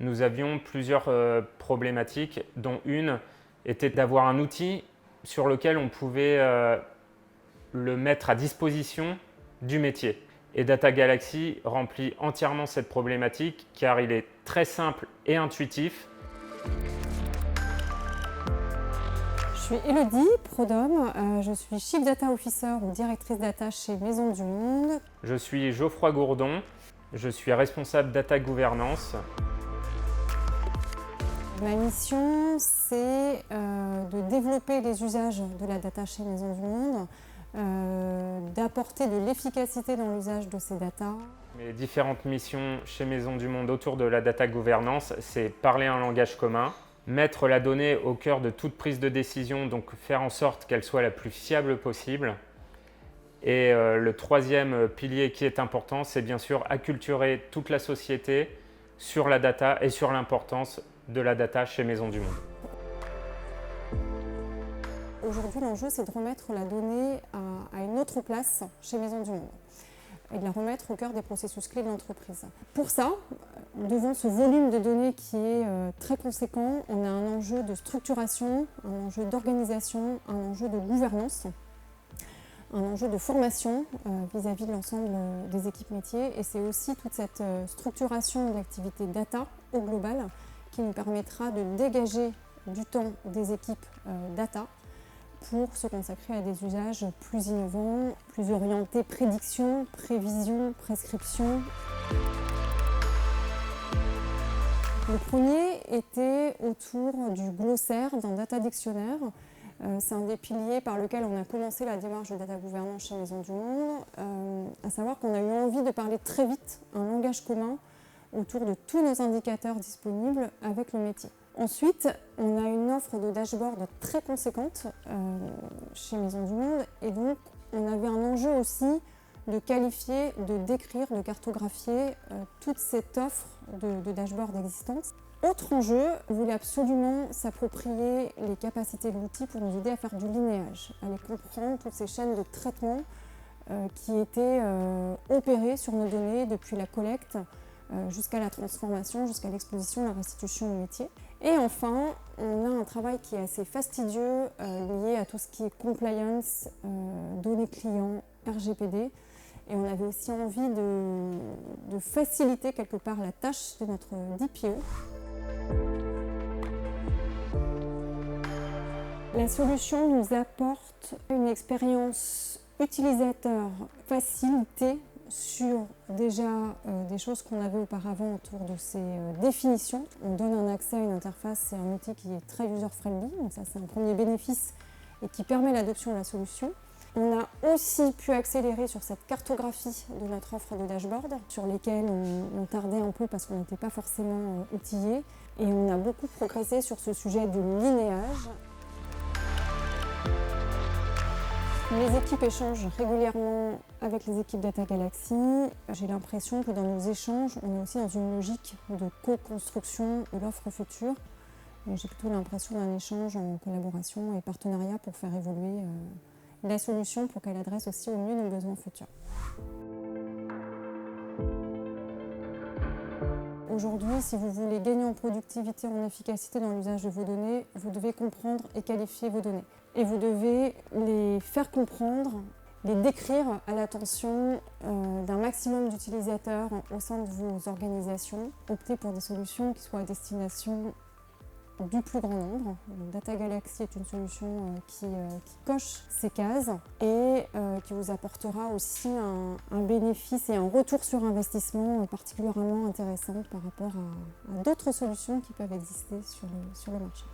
Nous avions plusieurs problématiques, dont une était d'avoir un outil sur lequel on pouvait le mettre à disposition du métier. Et Data Galaxy remplit entièrement cette problématique car il est très simple et intuitif. Je suis Elodie Prodhomme, je suis Chief Data Officer ou directrice data chez Maisons du Monde. Je suis Geoffroy Gourdon, je suis responsable Data Gouvernance. Ma mission, c'est de développer les usages de la data chez Maisons du Monde, d'apporter de l'efficacité dans l'usage de ces data. Mes différentes missions chez Maisons du Monde autour de la data gouvernance, c'est parler un langage commun, mettre la donnée au cœur de toute prise de décision, donc faire en sorte qu'elle soit la plus fiable possible. Et le troisième pilier qui est important, c'est bien sûr acculturer toute la société sur la data et sur l'importance de la data chez Maisons du Monde. Aujourd'hui, l'enjeu, c'est de remettre la donnée à une autre place chez Maisons du Monde et de la remettre au cœur des processus clés de l'entreprise. Pour ça, devant ce volume de données qui est très conséquent, on a un enjeu de structuration, un enjeu d'organisation, un enjeu de gouvernance, un enjeu de formation vis-à-vis de l'ensemble des équipes métiers. Et c'est aussi toute cette structuration de l'activité data au global qui nous permettra de dégager du temps des équipes data pour se consacrer à des usages plus innovants, plus orientés prédiction, prévision, prescription. Le premier était autour du glossaire d'un data dictionnaire. C'est un des piliers par lequel on a commencé la démarche de data gouvernance chez Maisons du Monde, à savoir qu'on a eu envie de parler très vite un langage commun autour de tous nos indicateurs disponibles avec le métier. Ensuite, on a une offre de dashboard très conséquente chez Maisons du Monde et donc on avait un enjeu aussi de qualifier, de décrire, de cartographier toute cette offre de dashboard existante. Autre enjeu, on voulait absolument s'approprier les capacités de l'outil pour nous aider à faire du linéage, à les comprendre, toutes ces chaînes de traitement qui étaient opérées sur nos données depuis la collecte jusqu'à la transformation, jusqu'à l'exposition, la restitution au métier. Et enfin, on a un travail qui est assez fastidieux lié à tout ce qui est compliance, données clients, RGPD. Et on avait aussi envie de faciliter quelque part la tâche de notre DPO. La solution nous apporte une expérience utilisateur facilitée sur déjà des choses qu'on avait auparavant autour de ces définitions. On donne un accès à une interface, c'est un outil qui est très user-friendly, donc ça c'est un premier bénéfice et qui permet l'adoption de la solution. On a aussi pu accélérer sur cette cartographie de notre offre de dashboard, sur lesquelles on tardait un peu parce qu'on n'était pas forcément outillés. Et on a beaucoup progressé sur ce sujet du linéage. Les équipes échangent régulièrement avec les équipes Data Galaxy. J'ai l'impression que dans nos échanges, on est aussi dans une logique de co-construction de l'offre future. J'ai plutôt l'impression d'un échange en collaboration et partenariat pour faire évoluer la solution pour qu'elle adresse aussi au mieux nos besoins futurs. Aujourd'hui, si vous voulez gagner en productivité, en efficacité dans l'usage de vos données, vous devez comprendre et qualifier vos données. Et vous devez les faire comprendre, les décrire à l'attention d'un maximum d'utilisateurs au sein de vos organisations. Optez pour des solutions qui soient à destination du plus grand nombre. Data Galaxy est une solution qui coche ces cases et qui vous apportera aussi un bénéfice et un retour sur investissement particulièrement intéressant par rapport à d'autres solutions qui peuvent exister sur le marché.